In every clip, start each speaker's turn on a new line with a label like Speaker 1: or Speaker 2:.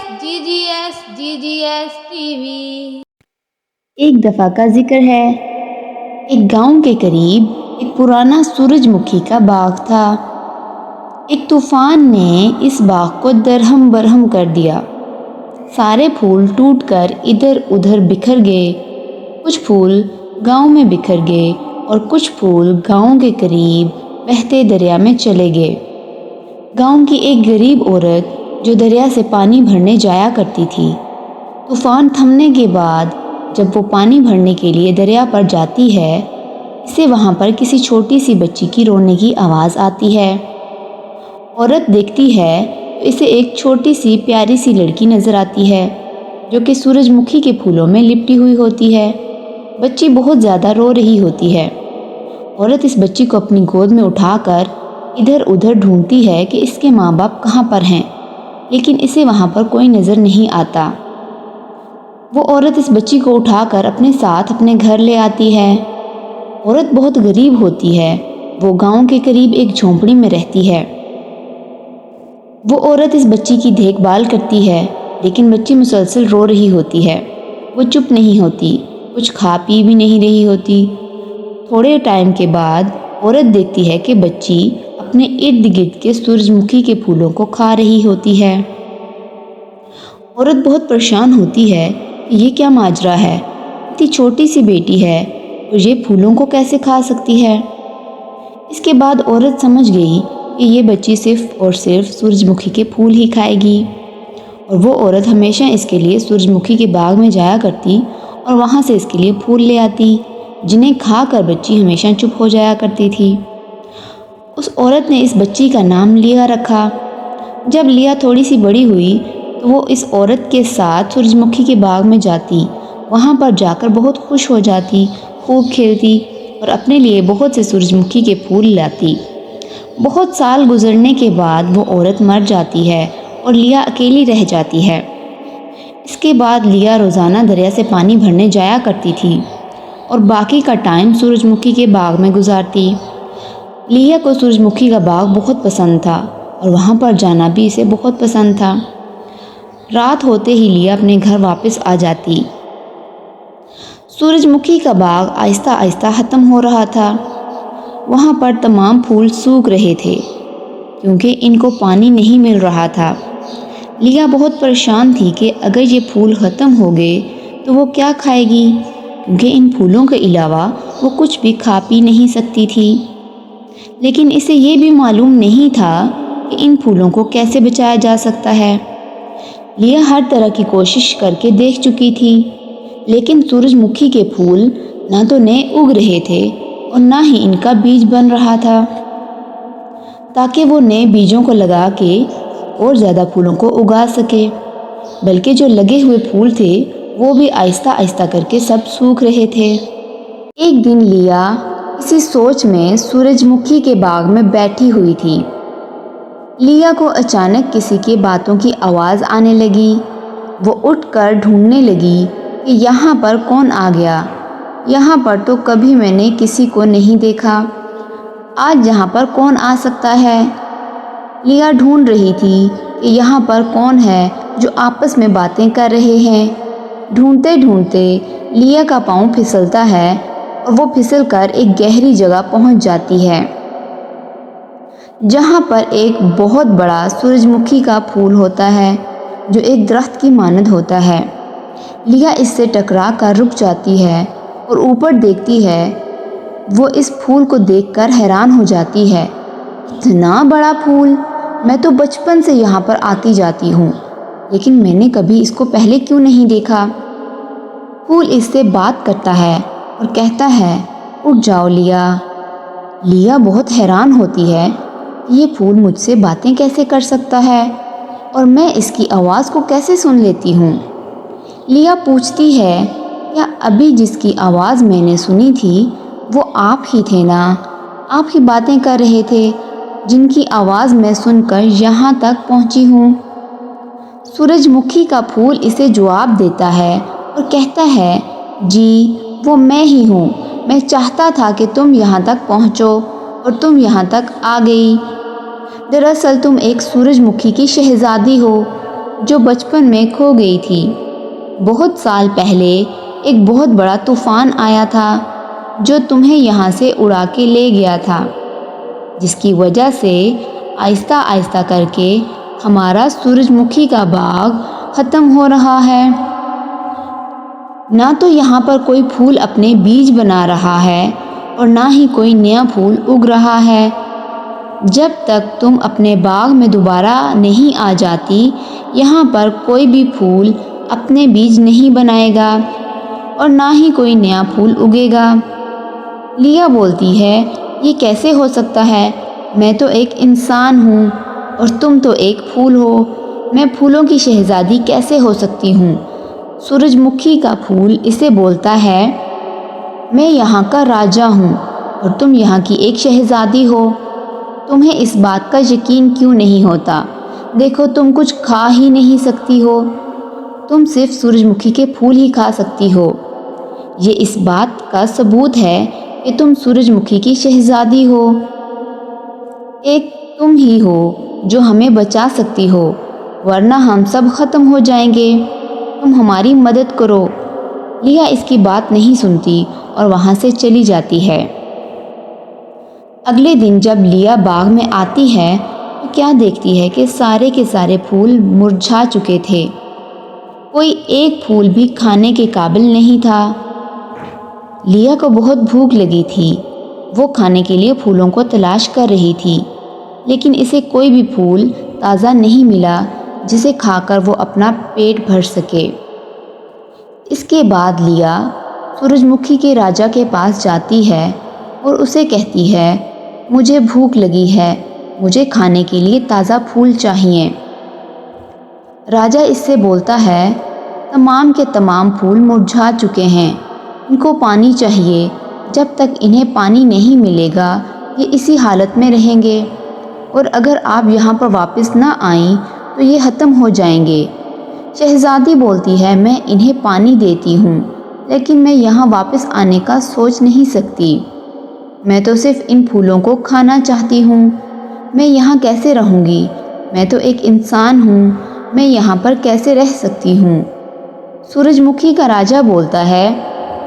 Speaker 1: GGS TV।
Speaker 2: ایک دفعہ کا ذکر ہے، ایک گاؤں کے قریب ایک پرانا سورج مکھی کا باغ تھا۔ ایک طوفان نے اس باغ کو درہم برہم کر دیا۔ سارے پھول ٹوٹ کر ادھر ادھر بکھر گئے۔ کچھ پھول گاؤں میں بکھر گئے اور کچھ پھول گاؤں کے قریب بہتے دریا میں چلے گئے۔ گاؤں کی ایک غریب عورت جو دریا سے پانی بھرنے جایا کرتی تھی، طوفان تھمنے کے بعد جب وہ پانی بھرنے کے لیے دریا پر جاتی ہے، اسے وہاں پر کسی چھوٹی سی بچی کی رونے کی آواز آتی ہے۔ عورت دیکھتی ہے تو اسے ایک چھوٹی سی پیاری سی لڑکی نظر آتی ہے جو کہ سورج مکھی کے پھولوں میں لپٹی ہوئی ہوتی ہے۔ بچی بہت زیادہ رو رہی ہوتی ہے۔ عورت اس بچی کو اپنی گود میں اٹھا کر ادھر ادھر ڈھونڈتی ہے کہ اس کے ماں باپ کہاں پر ہیں، لیکن اسے وہاں پر کوئی نظر نہیں آتا۔ وہ عورت اس بچی کو اٹھا کر اپنے ساتھ اپنے گھر لے آتی ہے۔ عورت بہت غریب ہوتی ہے۔ وہ گاؤں کے قریب ایک جھونپڑی میں رہتی ہے۔ وہ عورت اس بچی کی دیکھ بھال کرتی ہے، لیکن بچی مسلسل رو رہی ہوتی ہے۔ وہ چپ نہیں ہوتی، کچھ کھا پی بھی نہیں رہی ہوتی۔ تھوڑے ٹائم کے بعد عورت دیکھتی ہے کہ بچی اپنے ارد گرد کے سورج مکھی کے پھولوں کو کھا رہی ہوتی ہے۔ عورت بہت پریشان ہوتی ہے کہ یہ کیا ماجرا ہے، اتنی چھوٹی سی بیٹی ہے اور یہ پھولوں کو کیسے کھا سکتی ہے۔ اس کے بعد عورت سمجھ گئی کہ یہ بچی صرف اور صرف سورج مکھی کے پھول ہی کھائے گی، اور وہ عورت ہمیشہ اس کے لیے سورج مکھی کے باغ میں جایا کرتی اور وہاں سے اس کے لیے پھول لے آتی، جنہیں کھا کر بچی ہمیشہ چپ ہو جایا کرتی تھی۔ اس عورت نے اس بچی کا نام لیا رکھا۔ جب لیا تھوڑی سی بڑی ہوئی تو وہ اس عورت کے ساتھ سورج مکھی کے باغ میں جاتی، وہاں پر جا کر بہت خوش ہو جاتی، خوب کھیلتی اور اپنے لیے بہت سے سورج مکھی کے پھول لاتی۔ بہت سال گزرنے کے بعد وہ عورت مر جاتی ہے اور لیا اکیلی رہ جاتی ہے۔ اس کے بعد لیا روزانہ دریا سے پانی بھرنے جایا کرتی تھی اور باقی کا ٹائم سورج مکھی کے باغ میں گزارتی۔ لیا کو سورج مکھی کا باغ بہت پسند تھا اور وہاں پر جانا بھی اسے بہت پسند تھا۔ رات ہوتے ہی لیا اپنے گھر واپس آ جاتی۔ سورج مکھی کا باغ آہستہ آہستہ ختم ہو رہا تھا۔ وہاں پر تمام پھول سوکھ رہے تھے کیونکہ ان کو پانی نہیں مل رہا تھا۔ لیا بہت پریشان تھی کہ اگر یہ پھول ختم ہو گئے تو وہ کیا کھائے گی، کیونکہ ان پھولوں کے علاوہ وہ کچھ بھی کھا پی نہیں سکتی تھی۔ لیکن اسے یہ بھی معلوم نہیں تھا کہ ان پھولوں کو کیسے بچایا جا سکتا ہے۔ لیا ہر طرح کی کوشش کر کے دیکھ چکی تھی، لیکن سورج مکھی کے پھول نہ تو نئے اگ رہے تھے اور نہ ہی ان کا بیج بن رہا تھا تاکہ وہ نئے بیجوں کو لگا کے اور زیادہ پھولوں کو اگا سکے، بلکہ جو لگے ہوئے پھول تھے وہ بھی آہستہ آہستہ کر کے سب سوکھ رہے تھے۔ ایک دن لیا اسی سوچ میں سورج مکھی کے باغ میں بیٹھی ہوئی تھی۔ لیا کو اچانک کسی کی باتوں کی آواز آنے لگی۔ وہ اٹھ کر ڈھونڈنے لگی کہ یہاں پر کون آ گیا، یہاں پر تو کبھی میں نے کسی کو نہیں دیکھا، آج یہاں پر کون آ سکتا ہے۔ لیا ڈھونڈ رہی تھی کہ یہاں پر کون ہے جو آپس میں باتیں کر رہے ہیں۔ ڈھونڈتے ڈھونڈتے لیا کا پاؤں پھسلتا ہے اور وہ پھسل کر ایک گہری جگہ پہنچ جاتی ہے جہاں پر ایک بہت بڑا سورج مکھی کا پھول ہوتا ہے جو ایک درخت کی مانند ہوتا ہے۔ لیا اس سے ٹکرا کر رک جاتی ہے اور اوپر دیکھتی ہے۔ وہ اس پھول کو دیکھ کر حیران ہو جاتی ہے، اتنا بڑا پھول! میں تو بچپن سے یہاں پر آتی جاتی ہوں، لیکن میں نے کبھی اس کو پہلے کیوں نہیں دیکھا۔ پھول اس سے بات کرتا ہے اور کہتا ہے، اٹھ جاؤ لیا۔ لیا بہت حیران ہوتی ہے کہ یہ پھول مجھ سے باتیں کیسے کر سکتا ہے اور میں اس کی آواز کو کیسے سن لیتی ہوں۔ لیا پوچھتی ہے، کیا ابھی جس کی آواز میں نے سنی تھی وہ آپ ہی تھے نا؟ آپ ہی باتیں کر رہے تھے جن کی آواز میں سن کر یہاں تک پہنچی ہوں۔ سورج مکھی کا پھول اسے جواب دیتا ہے اور کہتا ہے، جی وہ میں ہی ہوں، میں چاہتا تھا کہ تم یہاں تک پہنچو اور تم یہاں تک آ گئی۔ دراصل تم ایک سورج مکھی کی شہزادی ہو جو بچپن میں کھو گئی تھی۔ بہت سال پہلے ایک بہت بڑا طوفان آیا تھا جو تمہیں یہاں سے اڑا کے لے گیا تھا، جس کی وجہ سے آہستہ آہستہ کر کے ہمارا سورج مکھی کا باغ ختم ہو رہا ہے۔ نہ تو یہاں پر کوئی پھول اپنے بیج بنا رہا ہے اور نہ ہی کوئی نیا پھول اگ رہا ہے۔ جب تک تم اپنے باغ میں دوبارہ نہیں آ جاتی، یہاں پر کوئی بھی پھول اپنے بیج نہیں بنائے گا اور نہ ہی کوئی نیا پھول اگے گا۔ لیا بولتی ہے، یہ کیسے ہو سکتا ہے؟ میں تو ایک انسان ہوں اور تم تو ایک پھول ہو، میں پھولوں کی شہزادی کیسے ہو سکتی ہوں؟ سورج مکھی کا پھول اسے بولتا ہے، میں یہاں کا راجہ ہوں اور تم یہاں کی ایک شہزادی ہو۔ تمہیں اس بات کا یقین کیوں نہیں ہوتا؟ دیکھو، تم کچھ کھا ہی نہیں سکتی ہو، تم صرف سورج مکھی کے پھول ہی کھا سکتی ہو۔ یہ اس بات کا ثبوت ہے کہ تم سورج مکھی کی شہزادی ہو۔ ایک تم ہی ہو جو ہمیں بچا سکتی ہو، ورنہ ہم سب ختم ہو جائیں گے۔ تم ہماری مدد کرو۔ لیا اس کی بات نہیں سنتی اور وہاں سے چلی جاتی ہے۔ اگلے دن جب لیا باغ میں آتی ہے تو کیا دیکھتی ہے کہ سارے کے سارے پھول مرجھا چکے تھے، کوئی ایک پھول بھی کھانے کے قابل نہیں تھا۔ لیا کو بہت بھوک لگی تھی، وہ کھانے کے لیے پھولوں کو تلاش کر رہی تھی، لیکن اسے کوئی بھی پھول تازہ نہیں ملا جسے کھا کر وہ اپنا پیٹ بھر سکے۔ اس کے بعد لیا سورج مکھی کے راجہ کے پاس جاتی ہے اور اسے کہتی ہے، مجھے بھوک لگی ہے، مجھے کھانے کے لیے تازہ پھول چاہیے۔ راجہ اس سے بولتا ہے، تمام کے تمام پھول مرجھا چکے ہیں، ان کو پانی چاہیے، جب تک انہیں پانی نہیں ملے گا یہ اسی حالت میں رہیں گے، اور اگر آپ یہاں پر واپس نہ آئیں تو یہ ختم ہو جائیں گے۔ شہزادی بولتی ہے، میں انہیں پانی دیتی ہوں، لیکن میں یہاں واپس آنے کا سوچ نہیں سکتی، میں تو صرف ان پھولوں کو کھانا چاہتی ہوں، میں یہاں کیسے رہوں گی؟ میں تو ایک انسان ہوں، میں یہاں پر کیسے رہ سکتی ہوں؟ سورج مکھی کا راجہ بولتا ہے،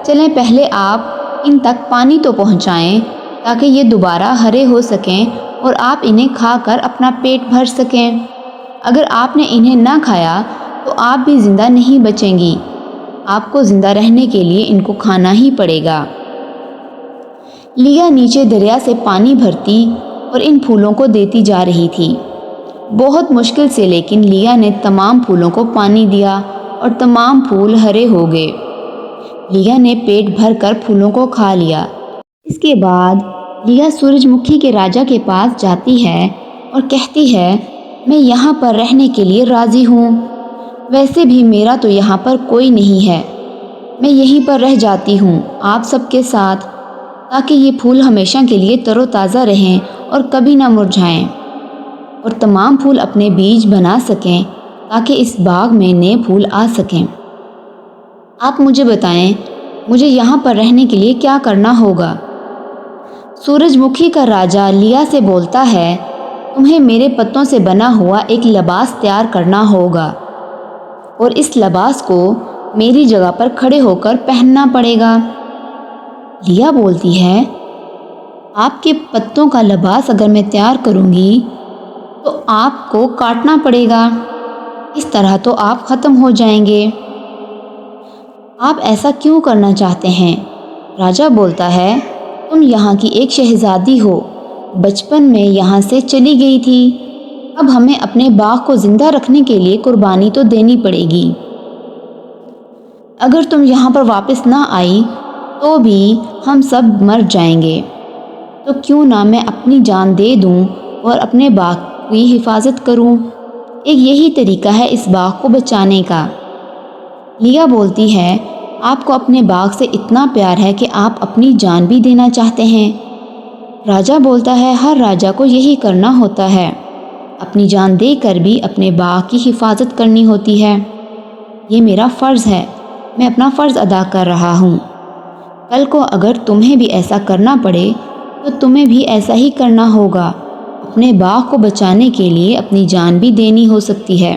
Speaker 2: چلیں پہلے آپ ان تک پانی تو پہنچائیں تاکہ یہ دوبارہ ہرے ہو سکیں اور آپ انہیں کھا کر اپنا پیٹ بھر سکیں۔ اگر آپ نے انہیں نہ کھایا تو آپ بھی زندہ نہیں بچیں گی، آپ کو زندہ رہنے کے لیے ان کو کھانا ہی پڑے گا۔ لیا نیچے دریا سے پانی بھرتی اور ان پھولوں کو دیتی جا رہی تھی، بہت مشکل سے، لیکن لیا نے تمام پھولوں کو پانی دیا اور تمام پھول ہرے ہو گئے۔ لیا نے پیٹ بھر کر پھولوں کو کھا لیا۔ اس کے بعد لیا سورج مکھی کے راجہ کے پاس جاتی ہے اور کہتی ہے، میں یہاں پر رہنے کے لیے راضی ہوں، ویسے بھی میرا تو یہاں پر کوئی نہیں ہے، میں یہیں پر رہ جاتی ہوں آپ سب کے ساتھ، تاکہ یہ پھول ہمیشہ کے لیے تر و تازہ رہیں اور کبھی نہ مرجھائیں، اور تمام پھول اپنے بیج بنا سکیں تاکہ اس باغ میں نئے پھول آ سکیں۔ آپ مجھے بتائیں، مجھے یہاں پر رہنے کے لیے کیا کرنا ہوگا؟ سورج مکھی کا راجہ لیا سے بولتا ہے، تمہیں میرے پتوں سے بنا ہوا ایک لباس تیار کرنا ہوگا اور اس لباس کو میری جگہ پر کھڑے ہو کر پہننا پڑے گا۔ لیا بولتی ہے، آپ کے پتوں کا لباس اگر میں تیار کروں گی تو آپ کو کاٹنا پڑے گا، اس طرح تو آپ ختم ہو جائیں گے۔ آپ ایسا کیوں کرنا چاہتے ہیں؟ راجہ بولتا ہے، تم یہاں کی ایک شہزادی ہو، بچپن میں یہاں سے چلی گئی تھی، اب ہمیں اپنے باغ کو زندہ رکھنے کے لیے قربانی تو دینی پڑے گی۔ اگر تم یہاں پر واپس نہ آئی تو بھی ہم سب مر جائیں گے، تو کیوں نہ میں اپنی جان دے دوں اور اپنے باغ کی حفاظت کروں، ایک یہی طریقہ ہے اس باغ کو بچانے کا۔ لیا بولتی ہے، آپ کو اپنے باغ سے اتنا پیار ہے کہ آپ اپنی جان بھی دینا چاہتے ہیں؟ راجہ بولتا ہے، ہر راجہ کو یہی کرنا ہوتا ہے، اپنی جان دے کر بھی اپنے باغ کی حفاظت کرنی ہوتی ہے، یہ میرا فرض ہے، میں اپنا فرض ادا کر رہا ہوں، کل کو اگر تمہیں بھی ایسا کرنا پڑے تو تمہیں بھی ایسا ہی کرنا ہوگا، اپنے باغ کو بچانے کے لیے اپنی جان بھی دینی ہو سکتی ہے۔